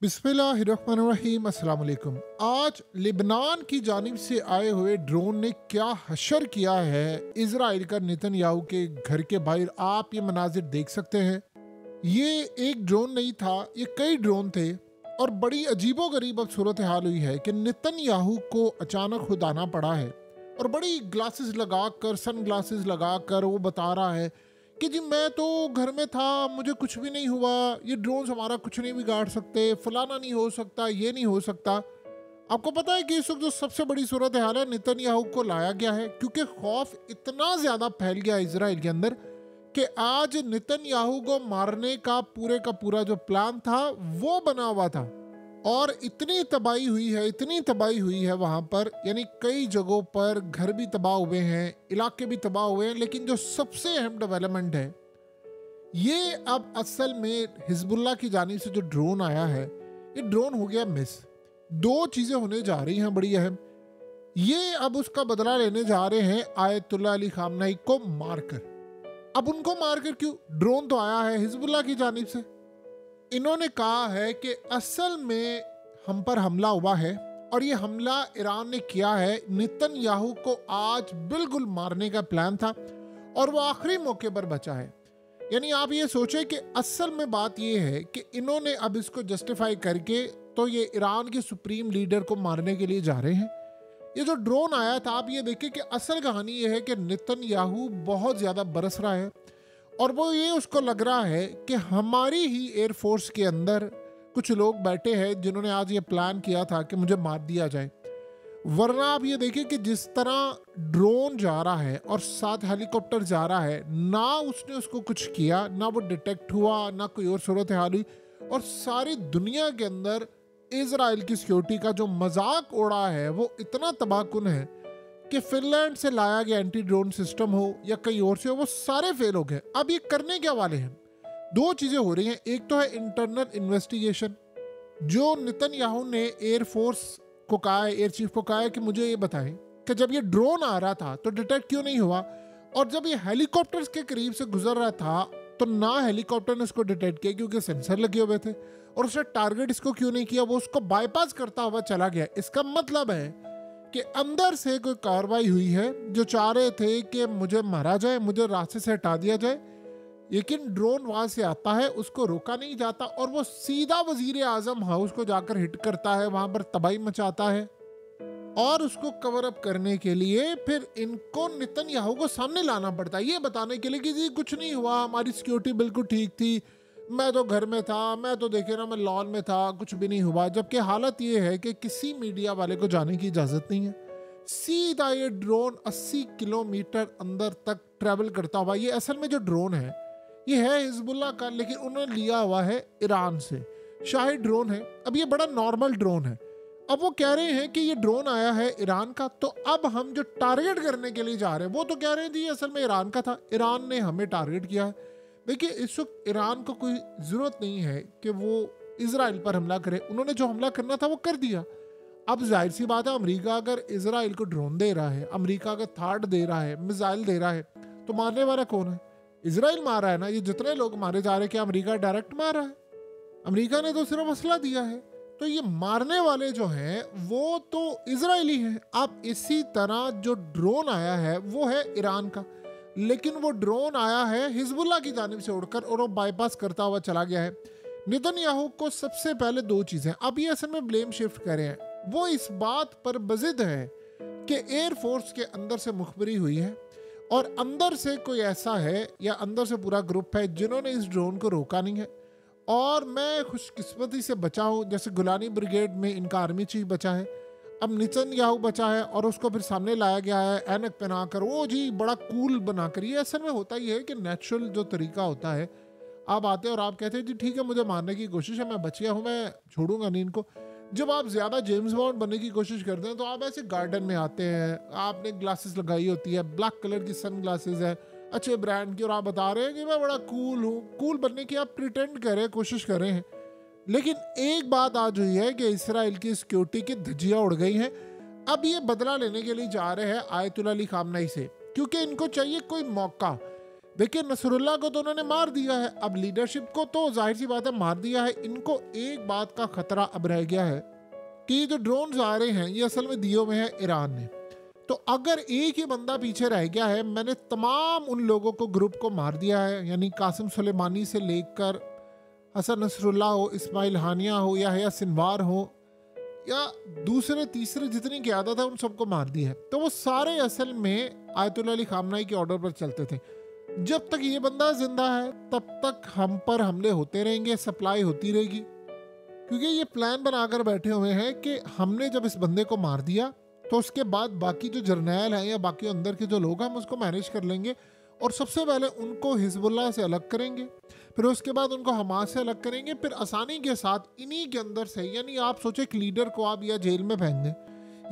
बिस्मिल्लाहिर्रहमानिर्रहीम अस्सलाम वालेकुम। आज लिबनान की जानिब से आए हुए ड्रोन ने क्या हशर किया है इजराइल का नेतन्याहू के घर के बाहर। आप ये मनाजिर देख सकते हैं। ये एक ड्रोन नहीं था, ये कई ड्रोन थे और बड़ी अजीबो गरीब अब सूरत हाल हुई है कि नेतन्याहू को अचानक खुद आना पड़ा है और बड़ी ग्लासेस लगाकर, सन ग्लासेस लगाकर वो बता रहा है कि जी मैं तो घर में था, मुझे कुछ भी नहीं हुआ, ये ड्रोन्स हमारा कुछ नहीं बिगाड़ सकते, फलाना नहीं हो सकता, ये नहीं हो सकता। आपको पता है कि इस वक्त जो सबसे बड़ी सूरत हाल है, नेतन्याहू को लाया गया है क्योंकि खौफ इतना ज़्यादा फैल गया है इजराइल के अंदर कि आज नेतन्याहू को मारने का पूरा जो प्लान था वो बना हुआ था। और इतनी तबाही हुई है, इतनी तबाही हुई है वहाँ पर, यानी कई जगहों पर घर भी तबाह हुए हैं, इलाके भी तबाह हुए हैं। लेकिन जो सबसे अहम डेवलपमेंट है, ये अब असल में हिजबुल्लाह की जानिब से जो ड्रोन आया है, ये ड्रोन हो गया मिस। दो चीज़ें होने जा रही हैं बड़ी अहम। ये अब उसका बदला लेने जा रहे हैं आयतुल्लाह अली खामनेई को मारकर। अब उनको मारकर क्यों? ड्रोन तो आया है हिजबुल्लाह की जानिब से। इन्होंने कहा है कि असल में हम पर हमला हुआ है और ये हमला ईरान ने किया है। नेतन्याहू को आज बिल्कुल मारने का प्लान था और वो आखिरी मौके पर बचा है। यानी आप ये सोचें कि असल में बात ये है कि इन्होंने अब इसको जस्टिफाई करके तो ये ईरान के सुप्रीम लीडर को मारने के लिए जा रहे हैं। ये जो ड्रोन आया था, आप ये देखें कि असल कहानी ये है कि नेतन्याहू बहुत ज़्यादा बरस रहा है और वो ये उसको लग रहा है कि हमारी ही एयरफोर्स के अंदर कुछ लोग बैठे हैं जिन्होंने आज ये प्लान किया था कि मुझे मार दिया जाए। वरना आप ये देखिए कि जिस तरह ड्रोन जा रहा है और साथ हेलीकॉप्टर जा रहा है, ना उसने उसको कुछ किया, ना वो डिटेक्ट हुआ, ना कोई और सूरत हाल हुई। और सारी दुनिया के अंदर इजराइल की सिक्योरिटी का जो मजाक उड़ा है वो इतना तबाहकुन है कि फिनलैंड से लाया गया एंटी ड्रोन सिस्टम हो या कहीं और से हो, वो सारे फेल हो गए। अब ये करने क्या वाले हैं? दो चीजें हो रही हैं। एक तो है इंटरनल इन्वेस्टिगेशन, जो नेतन्याहू ने एयरफोर्स को कहा है, एयर चीफ को कहा है कि मुझे ये बताएं कि जब ये ड्रोन आ रहा था तो डिटेक्ट क्यों नहीं हुआ, और जब ये हेलीकॉप्टर्स के करीब से गुजर रहा था तो ना हेलीकॉप्टर ने इसको डिटेक्ट किया क्योंकि सेंसर लगे हुए थे, और उसने टारगेट इसको क्यों नहीं किया, वो उसको बाईपास करता हुआ चला गया। इसका मतलब है कि अंदर से कोई कार्रवाई हुई है जो चाह रहे थे कि मुझे मारा जाए, मुझे रास्ते से हटा दिया जाए, लेकिन ड्रोन वहां से आता है, उसको रोका नहीं जाता और वो सीधा वजीर आजम हाउस को जाकर हिट करता है, वहां पर तबाही मचाता है। और उसको कवर अप करने के लिए फिर इनको नेतन्याहू को सामने लाना पड़ता है, ये बताने के लिए कि जी कुछ नहीं हुआ, हमारी सिक्योरिटी बिल्कुल ठीक थी, मैं तो घर में था, मैं तो देखे ना, मैं लॉन में था, कुछ भी नहीं हुआ। जबकि हालत ये है कि किसी मीडिया वाले को जाने की इजाज़त नहीं है। सीधा ये ड्रोन 80 किलोमीटर अंदर तक ट्रैवल करता हुआ, ये असल में जो ड्रोन है ये है हिजबुल्लाह का, लेकिन उन्होंने लिया हुआ है ईरान से। शाही ड्रोन है। अब ये बड़ा नॉर्मल ड्रोन है। अब वो कह रहे हैं कि ये ड्रोन आया है ईरान का, तो अब हम जो टारगेट करने के लिए जा रहे हैं वो तो कह रहे हैं जी असल में ईरान का था, ईरान ने हमें टारगेट किया है। देखिए, इस वक्त ईरान को कोई ज़रूरत नहीं है कि वो इजराइल पर हमला करे, उन्होंने जो हमला करना था वो कर दिया। अब जाहिर सी बात है, अमेरिका अगर इजराइल को ड्रोन दे रहा है, अमेरिका अगर थार्ड दे रहा है, मिसाइल दे रहा है, तो मारने वाला कौन है? इजराइल मार रहा है ना। ये जितने लोग मारे जा रहे हैं, क्या अमेरिका डायरेक्ट मार रहा है? अमेरिका ने तो सिर्फ मसला दिया है। तो ये मारने वाले जो हैं वो तो इजरायली हैं। अब इसी तरह जो ड्रोन आया है वो है ईरान का, लेकिन वो ड्रोन आया है हिजबुल्लाह की जानिब से उड़कर और वो बाईपास करता हुआ चला गया है। नेतन्याहू को सबसे पहले दो चीज़ें अब ये असल में ब्लेम शिफ्ट कर रहे हैं। वो इस बात पर बजिद है कि एयरफोर्स के अंदर से मुखबरी हुई है और अंदर से कोई ऐसा है या अंदर से पूरा ग्रुप है जिन्होंने इस ड्रोन को रोका नहीं है। और मैं खुशकिस्मती से बचा हूँ, जैसे गुलानी ब्रिगेड में इनका आर्मी चीफ बचा है, अब नेतन्याहू बचा है और उसको फिर सामने लाया गया है ऐनक पहनाकर, वो जी बड़ा कूल बनाकर। ये असल में होता ही है कि नेचुरल जो तरीका होता है, आप आते हैं और आप कहते हैं जी ठीक है मुझे मारने की कोशिश है, मैं बच गया हूँ, मैं छोड़ूंगा नहीं इनको। जब आप ज़्यादा जेम्स बॉन्ड बनने की कोशिश करते हैं तो आप ऐसे गार्डन में आते हैं, आपने ग्लासेस लगाई होती है, ब्लैक कलर की सन ग्लासेस है अच्छे ब्रांड की, और आप बता रहे हैं कि मैं बड़ा कूल हूँ। कूल बनने की आप प्रिटेंड कर रहे हैं, कोशिश कर रहे हैं। लेकिन एक बात आज हुई है कि इसराइल की सिक्योरिटी की धज्जियाँ उड़ गई हैं। अब ये बदला लेने के लिए जा रहे हैं आयतुल्लाह अली खामनेई से, क्योंकि इनको चाहिए कोई मौका। देखिए, नसरुल्लाह को तो उन्होंने मार दिया है, अब लीडरशिप को तो जाहिर सी बात है मार दिया है। इनको एक बात का खतरा अब रह गया है कि ये जो ड्रोन्स आ रहे हैं ये असल में दिए हुए हैं ईरान ने। तो अगर एक ही बंदा पीछे रह गया है, मैंने तमाम उन लोगों को, ग्रुप को मार दिया है, यानी कासिम सुलेमानी से लेकर हसन नसरुल्लाह हो, इस्माइल हानिया हो, या सिनवार हो, या दूसरे तीसरे जितनी क़यादत है उन सबको मार दी है। तो वो सारे असल में आयतुल्लाह अली खामनाई के ऑर्डर पर चलते थे। जब तक ये बंदा जिंदा है तब तक हम पर हमले होते रहेंगे, सप्लाई होती रहेगी, क्योंकि ये प्लान बनाकर बैठे हुए हैं कि हमने जब इस बंदे को मार दिया तो उसके बाद बाकी जो जर्नैल हैं या बाकी अंदर के जो लोग हैं हम उसको मैनेज कर लेंगे, और सबसे पहले उनको हिजबुल्लाह से अलग करेंगे, फिर उसके बाद उनको हमास से अलग करेंगे, फिर आसानी के साथ इन्हीं के अंदर से, यानी आप सोचे एक लीडर को आप या जेल में फेंक दें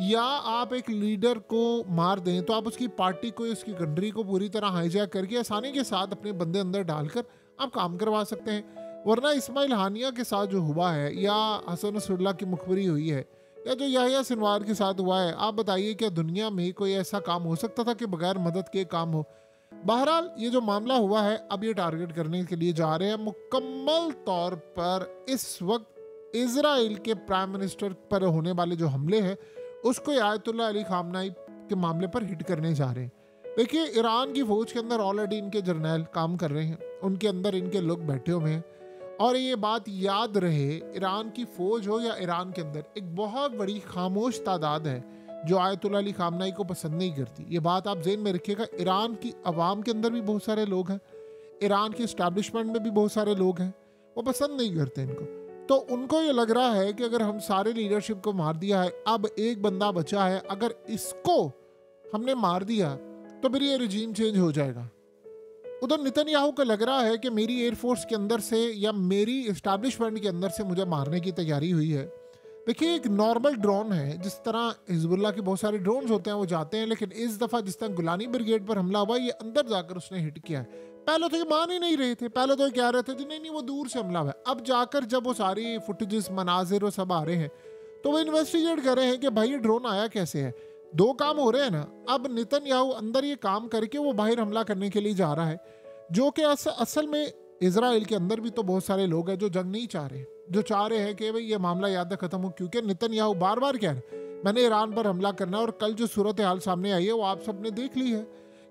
या आप एक लीडर को मार दें, तो आप उसकी पार्टी को, उसकी कंट्री को पूरी तरह हाईजैक करके आसानी के साथ अपने बंदे अंदर डालकर आप काम करवा सकते हैं। वरना इस्माइल हानिया के साथ जो हुआ है, या हसन नसरुल्लाह की मुखबरी हुई है, या जो याहिया सिनवार के साथ हुआ है, आप बताइए क्या दुनिया में कोई ऐसा काम हो सकता था कि बगैर मदद के काम हो? बहरहाल ये जो मामला हुआ है, अब ये टारगेट करने के लिए जा रहे हैं मुकम्मल तौर पर। इस वक्त इजराइल के प्राइम मिनिस्टर पर होने वाले जो हमले हैं उसको आयतुल्लाह अली खामनाई के मामले पर हिट करने जा रहे हैं। देखिए, ईरान की फौज के अंदर ऑलरेडी इनके जर्नैल काम कर रहे हैं, उनके अंदर इनके लोग बैठे हुए हैं, और ये बात याद रहे, ईरान की फौज हो या ईरान के अंदर एक बहुत बड़ी खामोश तादाद है जो आयतुल्लाह अली खामनाई को पसंद नहीं करती। ये बात आप ज़हन में रखिएगा। ईरान की आवाम के अंदर भी बहुत सारे लोग हैं, ईरान की इस्टेब्लिशमेंट में भी बहुत सारे लोग हैं, वो पसंद नहीं करते इनको। तो उनको ये लग रहा है कि अगर हम सारे लीडरशिप को मार दिया है, अब एक बंदा बचा है, अगर इसको हमने मार दिया तो फिर ये रिजीम चेंज हो जाएगा। उधर नेतन्याहू को लग रहा है कि मेरी एयरफोर्स के अंदर से या मेरी इस्टेब्लिशमेंट के अंदर से मुझे मारने की तैयारी हुई है। देखिए, एक नॉर्मल ड्रोन है, जिस तरह हिजबुल्लाह के बहुत सारे ड्रोन्स होते हैं वो जाते हैं, लेकिन इस दफ़ा जिस तरह गुलानी ब्रिगेड पर हमला हुआ, ये अंदर जाकर उसने हिट किया है। पहले तो ये मान ही नहीं रहे थे, पहले तो ये कह रहे थे जी नहीं वो दूर से हमला हुआ है। अब जाकर जब वो सारी फुटेजेस, मनाजिर वो सब आ रहे हैं, तो वो इन्वेस्टिगेट कर रहे हैं कि भाई ये ड्रोन आया कैसे है। दो काम हो रहे हैं ना, अब नेतन्याहू अंदर ये काम करके वो बाहर हमला करने के लिए जा रहा है, जो कि असल में इजराइल के अंदर भी तो बहुत सारे लोग हैं जो जंग नहीं चाह रहे, जो चाह रहे हैं कि भाई ये मामला याद खत्म हो, क्योंकि नेतन्याहू बार बार कह रहे मैंने ईरान पर हमला करना है। और कल जो सूरत हाल सामने आई है वो आप सबने देख ली है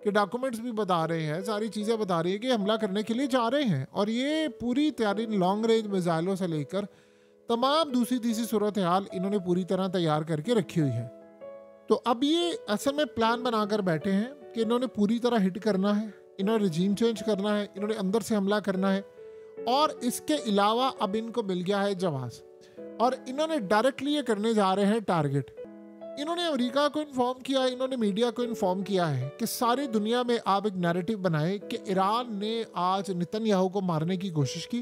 कि डॉक्यूमेंट्स भी बता रहे हैं, सारी चीज़ें बता रही है कि हमला करने के लिए जा रहे हैं, और ये पूरी तैयारी लॉन्ग रेंज मिसाइलों से लेकर तमाम दूसरी तीसरी सूरत हाल इन्होंने पूरी तरह तैयार करके रखी हुई है। तो अब ये असल में प्लान बनाकर बैठे हैं कि इन्होंने पूरी तरह हिट करना है, इन्होंने रजीम चेंज करना है, इन्होंने अंदर से हमला करना है, और इसके अलावा अब इनको मिल गया है जवाब, और इन्होंने डायरेक्टली ये करने जा रहे हैं टारगेट। इन्होंने अमेरिका को इन्फॉर्म किया है, इन्होंने मीडिया को इन्फॉर्म किया है कि सारी दुनिया में आप एक नैरेटिव बनाए कि ईरान ने आज नेतन्याहू को मारने की कोशिश की,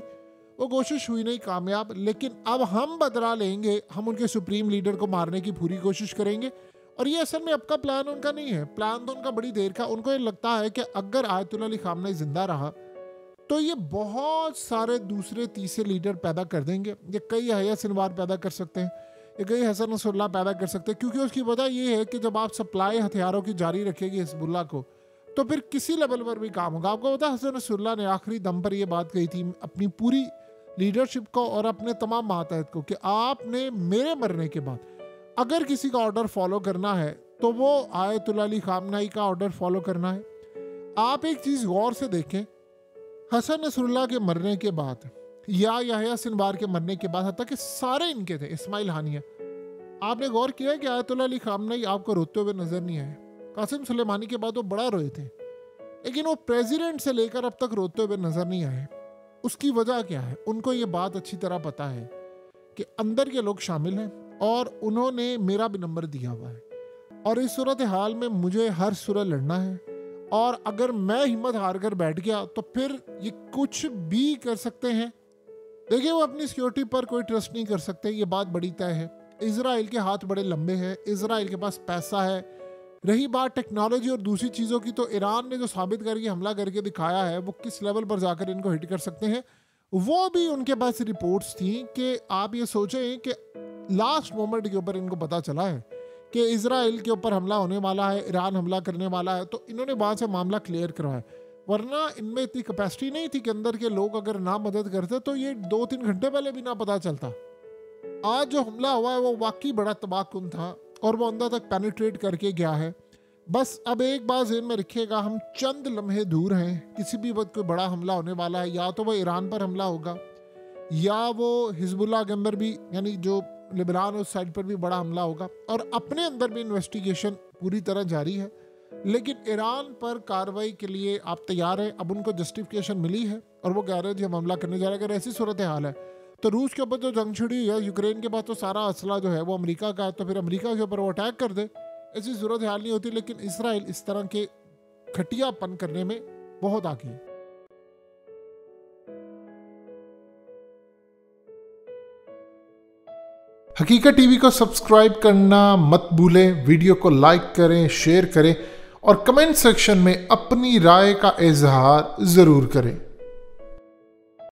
वो कोशिश हुई नहीं कामयाब, लेकिन अब हम बदला लेंगे, हम उनके सुप्रीम लीडर को मारने की पूरी कोशिश करेंगे। और ये असल में अब का प्लान उनका नहीं है, प्लान तो उनका बड़ी देर का। उनको ये लगता है कि अगर आयतुल्लाह अली खामनेई जिंदा रहा तो ये बहुत सारे दूसरे तीसरे लीडर पैदा कर देंगे। ये कई याहिया सिनवार पैदा कर सकते हैं, ये कई हसन नसरुल्लाह पैदा कर सकते हैं, क्योंकि उसकी वजह ये है कि जब आप सप्लाई हथियारों की जारी रखेगी हिजबुल्लाह को, तो फिर किसी लेवल पर भी काम होगा। आपको पता है हसन नसरुल्लाह ने आखिरी दम पर यह बात कही थी अपनी पूरी लीडरशिप को और अपने तमाम मातहत को कि आपने मेरे मरने के बाद अगर किसी का ऑर्डर फॉलो करना है तो वो आयतुल्लाह अली खामनाई का ऑर्डर फॉलो करना है। आप एक चीज़ गौर से देखें, हसन नसरुल्लाह के मरने के बाद या याहिया सिनवार के मरने के बाद, हत्ता कि सारे इनके थे, इस्माइल हानिया, आपने गौर किया है कि आयतुल्लाह अली खामनेई आपको रोते हुए नजर नहीं आए। कासिम सुलेमानी के बाद वो बड़ा रोए थे, लेकिन वो प्रेसिडेंट से लेकर अब तक रोते हुए नजर नहीं आए। उसकी वजह क्या है? उनको ये बात अच्छी तरह पता है कि अंदर के लोग शामिल हैं और उन्होंने मेरा भी नंबर दिया हुआ है, और इस सूरत हाल में मुझे हर सूरत लड़ना है, और अगर मैं हिम्मत हार कर बैठ गया तो फिर ये कुछ भी कर सकते हैं। देखिए, वो अपनी सिक्योरिटी पर कोई ट्रस्ट नहीं कर सकते, ये बात बड़ी तय है। इजराइल के हाथ बड़े लंबे हैं, इजराइल के पास पैसा है। रही बात टेक्नोलॉजी और दूसरी चीज़ों की, तो ईरान ने जो साबित करके हमला करके दिखाया है वो किस लेवल पर जाकर इनको हिट कर सकते हैं, वो भी उनके पास रिपोर्ट्स थी कि आप ये सोचें कि लास्ट मोमेंट के ऊपर इनको पता चला है कि इजराइल के ऊपर हमला होने वाला है, ईरान हमला करने वाला है, तो इन्होंने वहाँ से मामला क्लियर करवाया। वरना इनमें इतनी कैपेसिटी नहीं थी कि अंदर के लोग अगर ना मदद करते तो ये 2-3 घंटे पहले भी ना पता चलता। आज जो हमला हुआ है वो वाकई बड़ा तबाहकुन था और वो अंदर तक पेनिट्रेट करके गया है। बस अब एक बात ज़हन में रखिएगा, हम चंद लम्हे दूर हैं, किसी भी वक्त कोई बड़ा हमला होने वाला है। या तो वो ईरान पर हमला होगा या वो हिजबुल्लाह के अंदर भी, यानी जो लिबनान उस साइड पर भी बड़ा हमला होगा। और अपने अंदर भी इन्वेस्टिगेशन पूरी तरह जारी है, लेकिन ईरान पर कार्रवाई के लिए आप तैयार हैं। अब उनको जस्टिफिकेशन मिली है और वो कह रहे हैं जी हम हमला करने जा रहे हैं। अगर ऐसी सूरत हाल है तो रूस के ऊपर जो जंग छिड़ी है, यूक्रेन के पास तो सारा असला जो है वो अमेरिका का है, तो फिर अमेरिका के ऊपर वो अटैक कर दे। ऐसी सूरत हाल नहीं होती, लेकिन इसराइल इस तरह के घटियापन करने में बहुत आगे है। हकीकत टीवी को सब्सक्राइब करना मत भूलें, वीडियो को लाइक करें, शेयर करें और कमेंट सेक्शन में अपनी राय का इजहार ज़रूर करें।